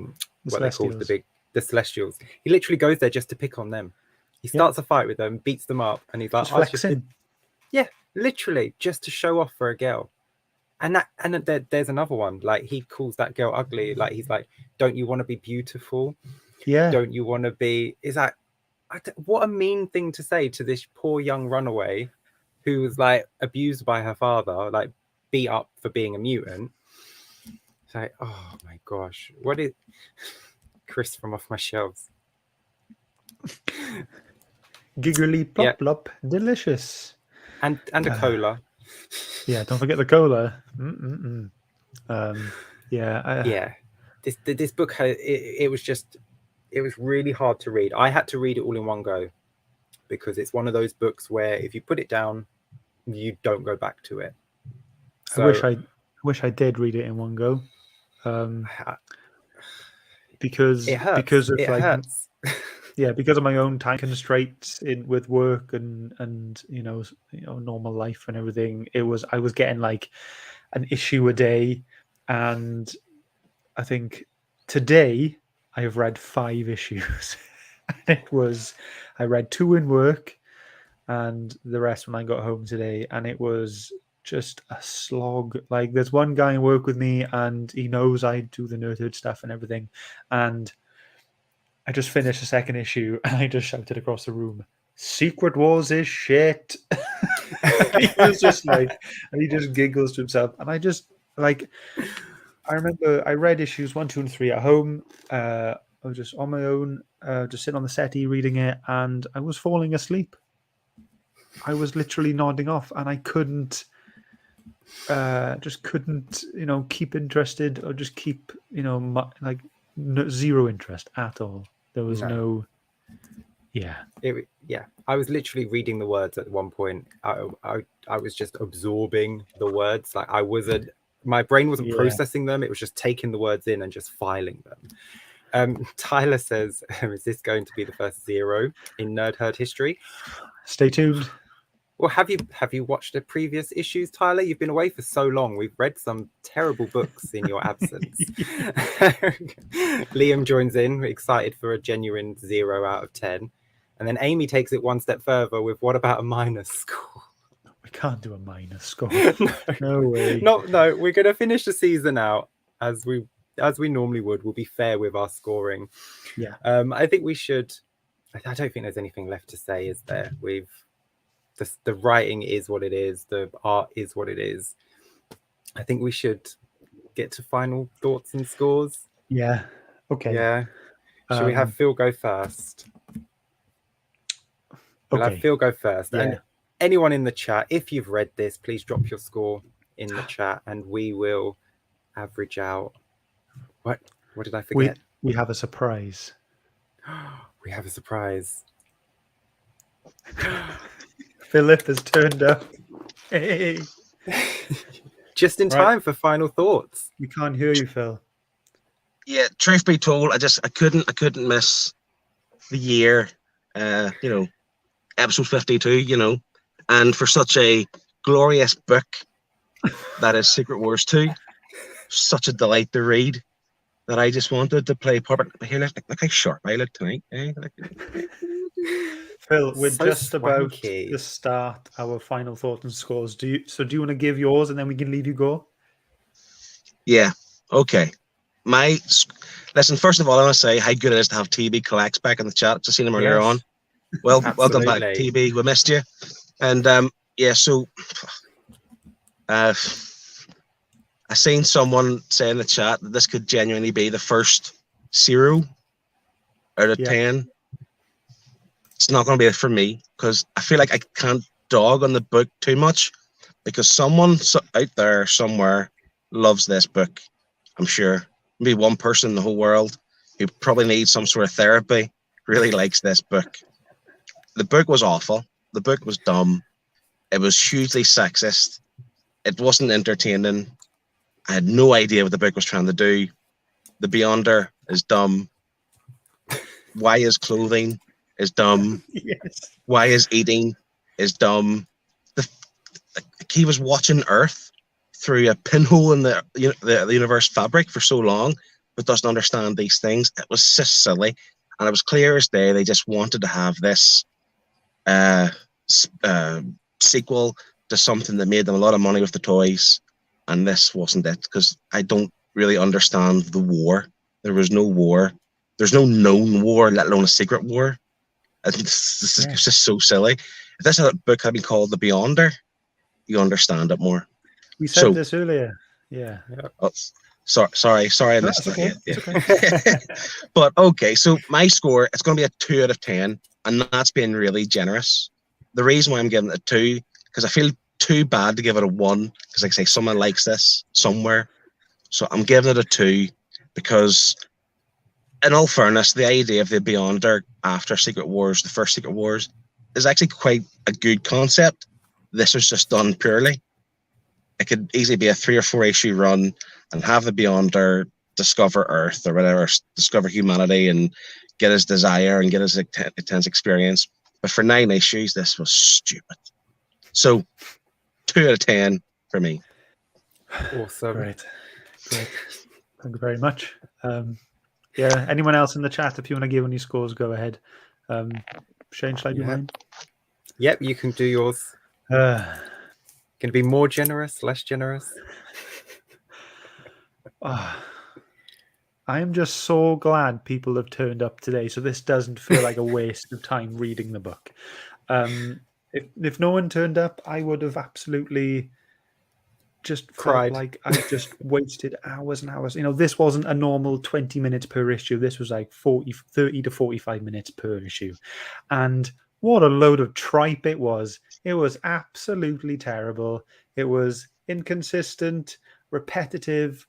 they call the Celestials. He literally goes there just to pick on them. He starts a fight with them, beats them up, and he's like, yeah, literally just to show off for a girl. And there's another one. Like, he calls that girl ugly. Like, he's like, "Don't you want to be beautiful? Yeah. Don't you want to be?" Is that? What a mean thing to say to this poor young runaway who was like abused by her father, like beat up for being a mutant. It's like, oh my gosh, what is Chris from Off My Shelves? Giggly plop plop, delicious. And a cola. Yeah, don't forget the cola. This book it was really hard to read. I had to read it all in one go because it's one of those books where if you put it down, you don't go back to it. So, I wish I did read it in one go. Because it hurts. Because of hurts. Yeah, because of my own time constraints with work and you know normal life and everything. I was getting like an issue a day, and I think today I have read 5 issues. And I read 2 in work and the rest when I got home today, and it was just a slog. Like, there's one guy in work with me and he knows I do the nerd stuff and everything, and I just finished the 2nd issue and I just shouted across the room, "Secret Wars is shit." He was just like, and he just giggles to himself, and I just like, I remember I read issues 1, 2, and 3 at home. I was just on my own, just sitting on the settee reading it, and I was falling asleep. I was literally nodding off, and I couldn't, keep interested or just keep, zero interest at all. There was no. I was literally reading the words at one point. I was just absorbing the words. Like, my brain wasn't processing them. It was just taking the words in and just filing them. Tyler says, is this going to be the first 0 in Nerd Herd history? Stay tuned. Well, have you watched the previous issues, Tyler? You've been away for so long. We've read some terrible books in your absence. Liam joins in, excited for a genuine 0 out of 10. And then Amy takes it one step further with, what about a minus score? We can't do a minus score. No way. No, we're going to finish the season out as we normally would. We'll be fair with our scoring. Yeah. I think we should. I don't think there's anything left to say, is there? The writing is what it is. The art is what it is. I think we should get to final thoughts and scores. Yeah. Okay. Yeah. Should we have Phil go first? We'll have Phil go first. Yeah. And anyone in the chat, if you've read this, please drop your score in the chat and we will average out. What did I forget? We have a surprise. We have a surprise. Philip has turned up. Hey. Just in time for final thoughts. We can't hear you, Phil. Yeah, truth be told, I couldn't miss the year, episode 52, and for such a glorious book that is Secret Wars 2. Such a delight to read that I just wanted to play part. But here, look how sharp I look tonight. Eh? Phil, we're So just about swanky. to start our final thoughts and scores. Do you want to give yours and then we can leave you go? Yeah. Okay. Listen. First of all, I want to say how good it is to have TB collects back in the chat. Just seen him earlier on. Well, welcome back, TB. We missed you. And yeah. So, I seen someone say in the chat that this could genuinely be the first 0 out of 10. It's not going to be it for me because I feel like I can't dog on the book too much because someone out there somewhere loves this book. I'm sure maybe one person in the whole world who probably needs some sort of therapy really likes this book. The book was awful. The book was dumb. It was hugely sexist. It wasn't entertaining. I had no idea what the book was trying to do. The Beyonder is dumb. Why is clothing is dumb. Yes. Why is eating is dumb. He was watching Earth through a pinhole in the universe fabric for so long, but doesn't understand these things. It was just silly, and it was clear as day they just wanted to have this sequel to something that made them a lot of money with the toys, and this wasn't it because I don't really understand the war. There was no war. There's no known war, let alone a secret war. This is just so silly. If this book had been called The Beyonder, you understand it more. We said this earlier. Yeah. Oh, sorry, I missed that. Okay. Yeah. Okay. But okay, so my score, it's going to be a 2 out of 10, and that's being really generous. The reason why I'm giving it a 2, because I feel too bad to give it a 1, because like I say, someone likes this somewhere. So I'm giving it a 2, because in all fairness, the idea of the Beyonder after Secret Wars, the first Secret Wars, is actually quite a good concept. This was just done purely. It could easily be a 3 or 4 issue run and have the Beyonder discover Earth or whatever, discover humanity and get his desire and get his intense experience. But for 9 issues, this was stupid. So 2 out of 10 for me. Awesome. Great. Thank you very much. Yeah. Anyone else in the chat, if you want to give any scores, go ahead. Shane, shall I do mine? Yep, you can do yours. Going to be more generous, less generous? I am just so glad people have turned up today, so this doesn't feel like a waste of time reading the book. If no one turned up, I would have absolutely just cried. Felt like I just wasted hours and hours. You know, this wasn't a normal 20 minutes per issue. This was like 30 to 45 minutes per issue. And what a load of tripe it was. It was absolutely terrible. It was inconsistent, repetitive,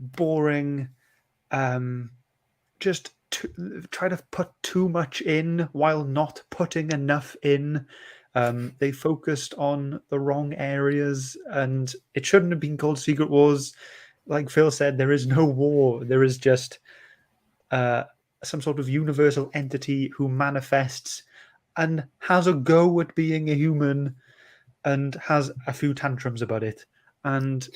boring. Just try to put too much in while not putting enough in. They focused on the wrong areas, and it shouldn't have been called Secret Wars. Like Phil said, there is no war. There is just some sort of universal entity who manifests and has a go at being a human and has a few tantrums about it. And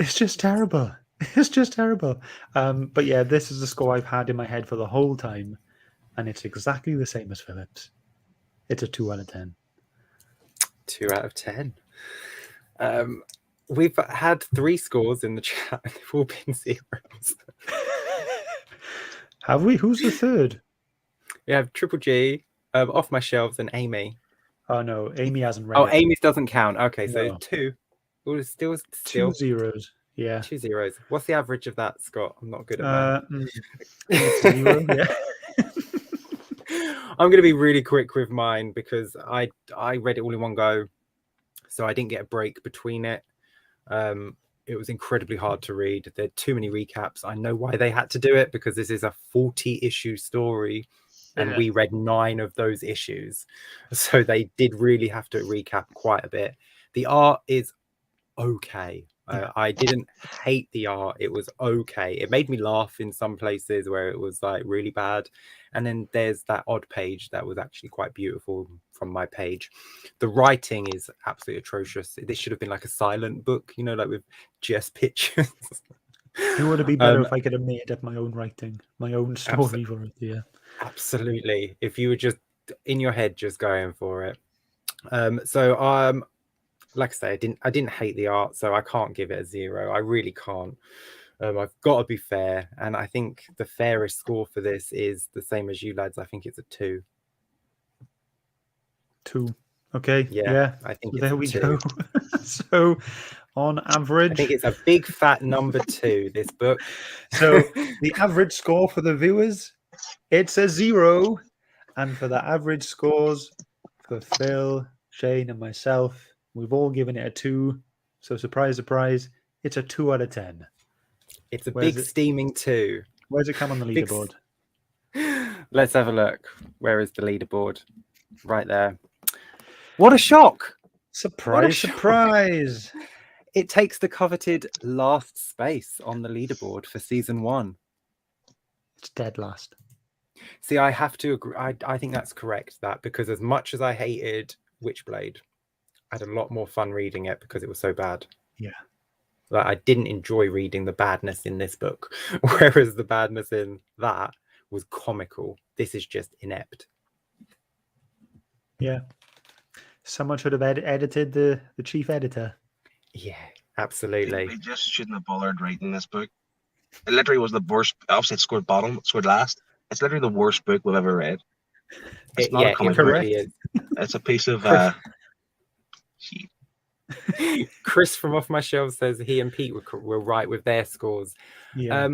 it's just terrible. It's just terrible. But yeah, this is the score I've had in my head for the whole time. And it's exactly the same as Philip's. It's a 2 out of 10. 2 out of 10. We've had 3 scores in the chat. They've all been zeros. Have we? Who's the third? We have Triple G, Off My Shelves, and Amy. Oh no, Amy hasn't read. Oh, it. Amy's doesn't count. Okay, so No. 2. Well, it's still 2 zeros. Yeah. 2 zeros. What's the average of that, Scott? I'm not good at math. It's 0. Yeah. I'm going to be really quick with mine because I read it all in one go, so I didn't get a break between it. It was incredibly hard to read. There are too many recaps. I know why they had to do it, because this is a 40-issue story, and we read 9 of those issues. So they did really have to recap quite a bit. The art is okay. I didn't hate the art. It was okay. It made me laugh in some places where it was like really bad. And then there's that odd page that was actually quite beautiful from my page. The writing is absolutely atrocious. This should have been like a silent book, you know, like with just pictures. It would have been better if I could have made up my own writing, my own story for it. Yeah. Absolutely. If you were just in your head, just going for it. Like I say, I didn't hate the art, so I can't give it a 0. I really can't. I've got to be fair, and I think the fairest score for this is the same as you lads. I think it's a 2. 2. Okay. Yeah. I think So it's there a we 2. go. So on average, I think it's a big fat number 2. This book. So the average score for the viewers, it's a 0, and for the average scores for Phil, Shane, and myself, we've all given it a 2. So surprise, surprise, it's a 2 out of 10. It's a big steaming 2. Where's it come on the leaderboard? Let's have a look. Where is the leaderboard? Right there. What a shock! Surprise, surprise! It takes the coveted last space on the leaderboard for season 1. It's dead last. See, I have to agree. I think that's correct. That because as much as I hated Witchblade, I had a lot more fun reading it because it was so bad. Yeah. Like, I didn't enjoy reading the badness in this book, whereas the badness in that was comical. This is just inept. Yeah. Someone should have edited the chief editor. Yeah, absolutely. They just shouldn't have bothered writing this book. It literally was the worst. Obviously, it scored bottom, it scored last. It's literally the worst book we've ever read. It's not a comic book. It's a piece of shit. Chris from Off My Shelf says he and Pete were right with their scores. Yeah.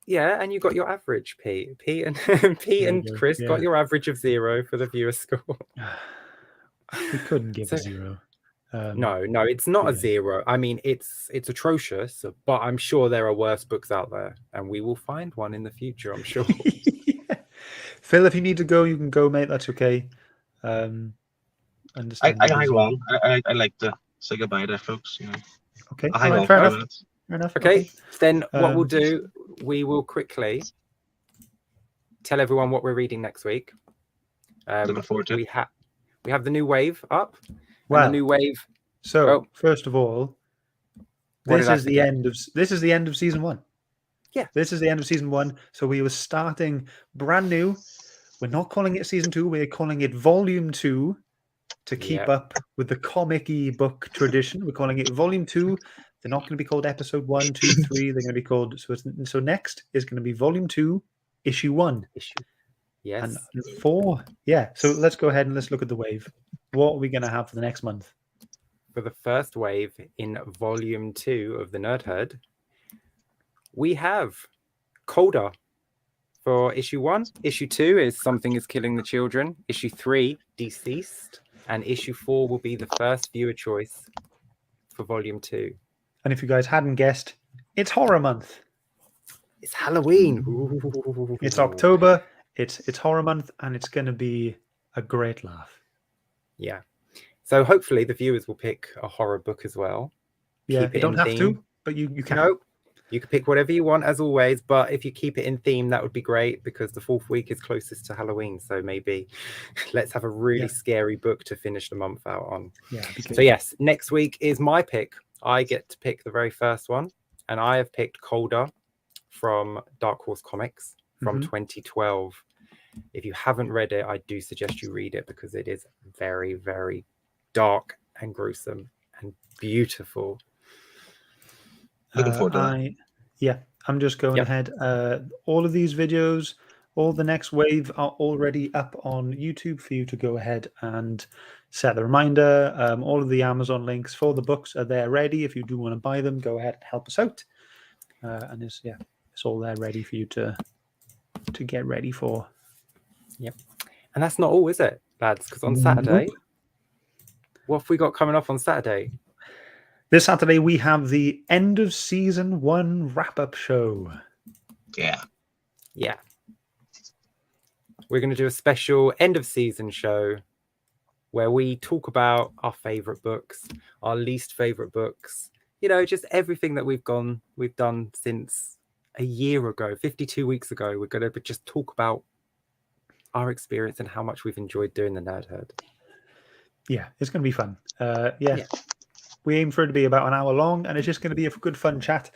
Yeah, and you got your average, Pete. Pete and Chris got your average of 0 for the viewer score. We couldn't give a 0. No, it's not a 0. I mean, it's atrocious, but I'm sure there are worse books out there, and we will find one in the future, I'm sure. Yeah. Phil, if you need to go, you can go, mate. That's okay. Understand. I hang along. I like to say goodbye to folks. You know. Okay. I'll hang on. Fair enough. Okay. Then what we'll do, we will quickly tell everyone what we're reading next week. Looking forward to it. We have the new wave up. Well, the new wave. So first of all, this is the end of season 1. Yeah, this is the end of season 1. So we were starting brand new. We're not calling it season 2. We're calling it volume 2 to keep up with the comic-y book tradition. We're calling it volume 2. They're not going to be called episode 1, 2, 3. They're going to be called so next is going to be volume 2, issue 1. Yes. And 4. Yeah. So let's go ahead and let's look at the wave. What are we going to have for the next month? For the first wave in volume 2 of the Nerd Herd, we have Colder for issue 1. Issue 2 is Something is Killing the Children. Issue 3, Deceased. And issue 4 will be the first viewer choice for volume 2. And if you guys hadn't guessed, it's horror month. It's Halloween. Ooh. It's October. It's horror month, and it's going to be a great laugh. Yeah. So hopefully the viewers will pick a horror book as well. Yeah, you don't have to, but you can. No, you can pick whatever you want as always, but if you keep it in theme, that would be great because the 4th week is closest to Halloween. So maybe let's have a really scary book to finish the month out on. Yeah. So yes, next week is my pick. I get to pick the very first one, and I have picked Colder from Dark Horse Comics from 2012. If you haven't read it, I do suggest you read it because it is very, very dark and gruesome and beautiful. Looking forward to that. Yeah, I'm just going ahead. All of these videos, all the next wave are already up on YouTube for you to go ahead and set the reminder. All of the Amazon links for the books are there ready. If you do want to buy them, go ahead and help us out. And it's all there ready for you to get ready for. Yep. And that's not all, is it, lads? Because on Saturday, what have we got coming up on Saturday? This Saturday, we have the end of season 1 wrap-up show. Yeah. We're going to do a special end of season show where we talk about our favorite books, our least favorite books, you know, just everything that we've done since a year ago, 52 weeks ago. We're going to just talk about our experience and how much we've enjoyed doing the Nerd Herd. Yeah, it's going to be fun. Yeah. We aim for it to be about an hour long, and it's just going to be a good, fun chat.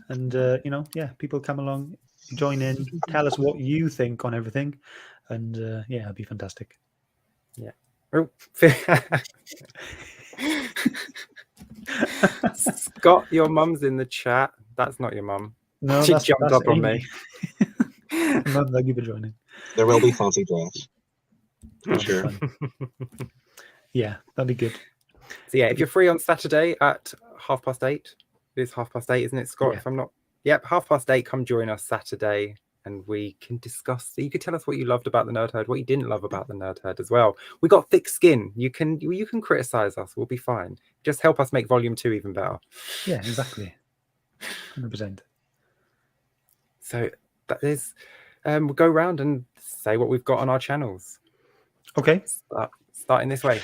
And, you know, yeah, people come along, join in, tell us what you think on everything. And, yeah, it'll be fantastic. Yeah. Oh. Scott, your mum's in the chat. That's not your mum. No, She that's jumped up on me. Mum, thank you for joining. There will be fancy dress. For That'll be sure. fun. Yeah, that'd be good. So yeah, if you're free on Saturday at 8:30, it is 8:30, isn't it, Scott? Yeah. If I'm not, yep, 8:30. Come join us Saturday, and we can discuss. You could tell us what you loved about the Nerd Herd, what you didn't love about the Nerd Herd as well. We got thick skin. You can criticize us. We'll be fine. Just help us make Volume 2 even better. Yeah, exactly. 100%. So that is, we'll go around and say what we've got on our channels. Okay. Starting this way.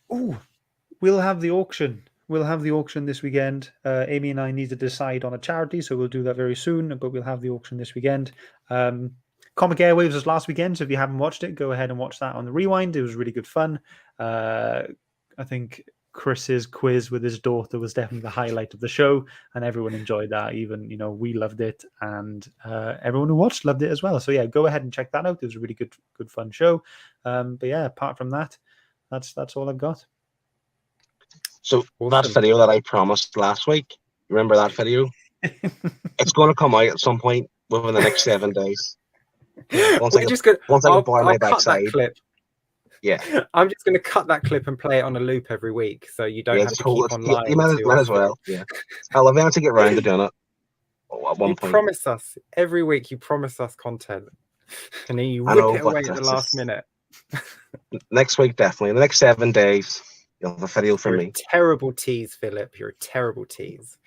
We'll have the auction. We'll have the auction this weekend. Amy and I need to decide on a charity, so we'll do that very soon. But we'll have the auction this weekend. Comic Airwaves was last weekend, so if you haven't watched it, go ahead and watch that on the rewind. It was really good fun. I think Chris's quiz with his daughter was definitely the highlight of the show, and everyone enjoyed that. Even we loved it, and everyone who watched loved it as well. So yeah, go ahead and check that out. It was a really good fun show. But yeah, apart from that, that's all I've got. So that video that I promised last week, remember that video? It's going to come out at some point within the next 7 days. Once I can bar my backside. Clip. Yeah, I'm just going to cut that clip and play it on a loop every week, so you don't have to keep online. You might as well. Yeah, I'll eventually get round to doing it. At one point. Promise us every week. You promise us content, and then you whip it away at the last minute. Next week, definitely. In the next 7 days, you'll have a video from me. Terrible tease, Philip. You're a terrible tease.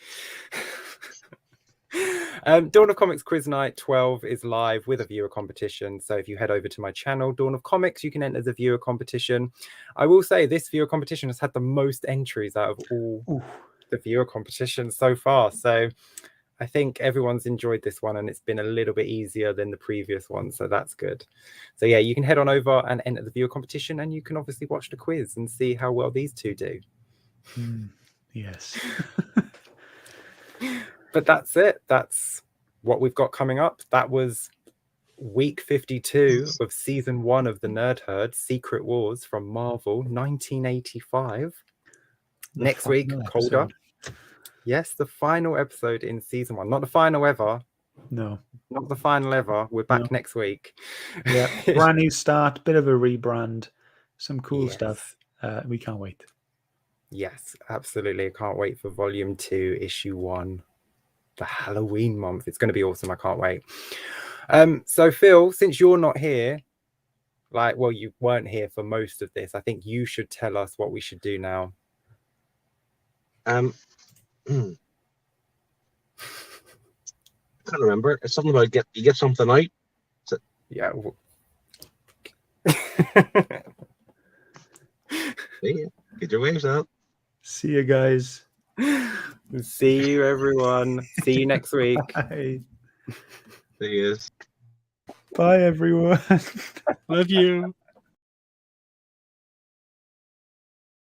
Dawn of Comics Quiz Night 12 is live with a viewer competition. So if you head over to my channel, Dawn of Comics, you can enter the viewer competition. I will say this viewer competition has had the most entries out of all the viewer competitions so far. So I think everyone's enjoyed this one, and it's been a little bit easier than the previous one. So that's good. So yeah, you can head on over and enter the viewer competition, and you can obviously watch the quiz and see how well these two do. Yes. But that's it. That's what we've got coming up. That was week 52 of season 1 of the Nerd Herd, Secret Wars from Marvel, 1985. Next week, colder. Yes, the final episode in season 1. Not the final ever. No. Not the final ever. We're back next week. Yeah. Brand new start, bit of a rebrand, some cool stuff. We can't wait. Yes, absolutely. I can't wait for volume 2, issue 1. The Halloween month. It's going to be awesome. I can't wait. So Phil, since you're not here, you weren't here for most of this, I think you should tell us what we should do now. I can't remember. It's something about you get something out. Yeah. Get your waves out. See you guys. See you, everyone. See you next week. Bye. There he is. Bye, everyone. Love you.